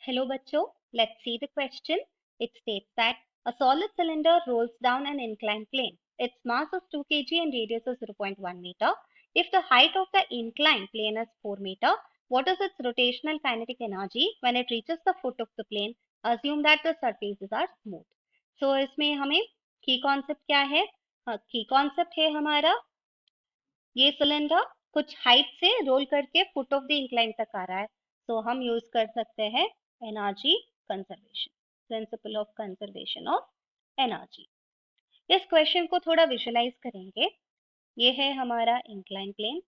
Hello bachcho, let's see the question. It states that a solid cylinder rolls down an inclined plane. Its mass is 2 kg and radius is 0.1 meter. If the height of the inclined plane is 4 meter, what is its rotational kinetic energy when it reaches the foot of the plane? Assume that the surfaces are smooth. So इसमें हमें key concept क्या है? Key concept है हमारा ये cylinder कुछ height से role करके फुट ऑफ द इंक्लाइन तक आ रहा है, तो हम यूज कर सकते हैं energy conservation, principle of conservation of energy. इस क्वेश्चन को थोड़ा विजुअलाइज करेंगे। ये है हमारा इंक्लाइन प्लेन,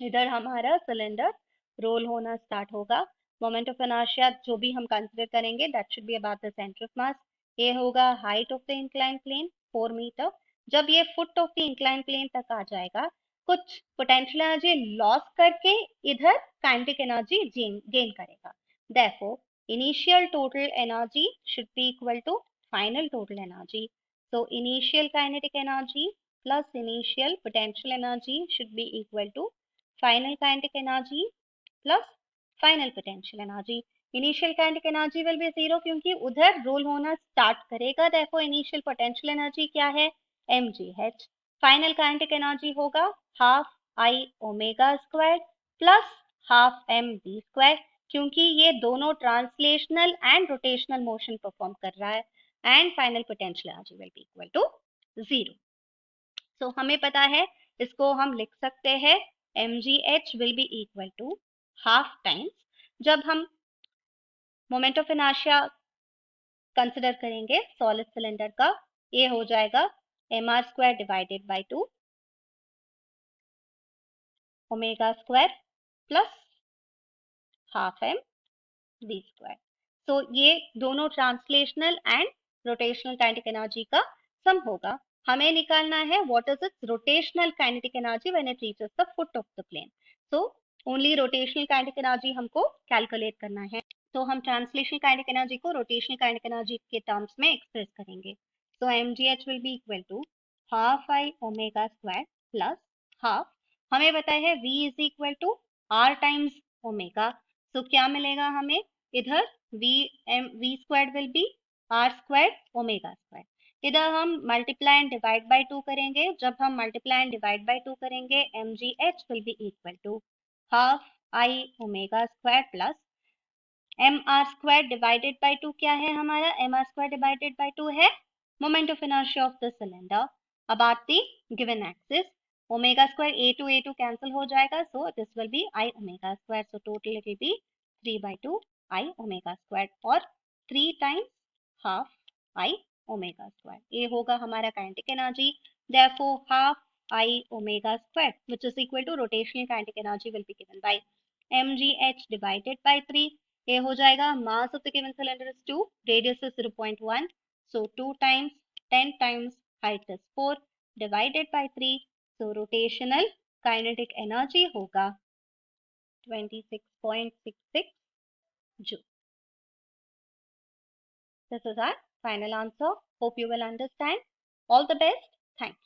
इधर हमारा सिलेंडर रोल होना स्टार्ट होगा। मोमेंट ऑफ इनर्शिया जो भी हम कंसीडर करेंगे that should be about the centre of mass. ये होगा height of the incline plane 4 metre. जब ये foot of the incline plane तक आ जाएगा, कुछ पोटेंशियल एनर्जी लॉस करके इधर काइनेटिक एनर्जी गेन करेगा। Therefore initial total energy should be equal to final total energy. So initial kinetic energy plus initial potential energy should be equal to final kinetic energy plus final potential energy. Initial kinetic energy will be 0 क्योंकि उधर role होना start करेगा, therefore initial potential energy क्या है mgh. Final kinetic energy होगा half I omega squared plus half mv squared, क्योंकि ये दोनों translational and rotational motion perform कर रहा है, and final potential energy will be equal to 0. So हमें पता है, इसको हम लिख सकते हैं mgh will be equal to half times, जब हम मोमेंट ऑफ इनर्शिया कंसिडर करेंगे सॉलिड सिलेंडर का, ये हो जाएगा mr square divided by 2 omega square plus half m v square. तो ये दोनों translational and rotational kinetic energy का सम होगा। हमें निकालना है what is its rotational kinetic energy when it reaches the foot of the plane. So only rotational kinetic energy हमको calculate करना है, तो हम ट्रांसलेशनल काइनेटिक एनर्जी को रोटेशनल काइनेटिक एनर्जी के टर्म्स में एक्सप्रेस करेंगे। So mgh will be equal to half I omega square plus half, हमें पता है v is equal to r times omega, तो क्या मिलेगा हमें इधर v square will be r square omega square. इधर हम मल्टीप्लाई एंड डिवाइड बाय 2 करेंगे, जब हम मल्टीप्लाई एंड डिवाइड बाय 2 करेंगे mgh will be equal to half I omega square plus mr square divided by 2 क्या है हमारा, mr स्क्वायर डिवाइडेड बाय 2 है moment of inertia of the cylinder about the given axis. Omega square a to cancel हो जाएगा, so this will be I omega square, so total it will be 3/2 I omega square और 3 times half I omega square. ये होगा हमारा kinetic energy, therefore half I omega square which is equal to rotational kinetic energy will be given by mgh divided by 3। ये हो जाएगा mass of the given cylinder is 2, radius is 0.1, so 2 times 10 times height is 4 divided by 3, so rotational kinetic energy होगा 26.66 joule. This is our final answer. Hope you will understand. All the best. Thanks.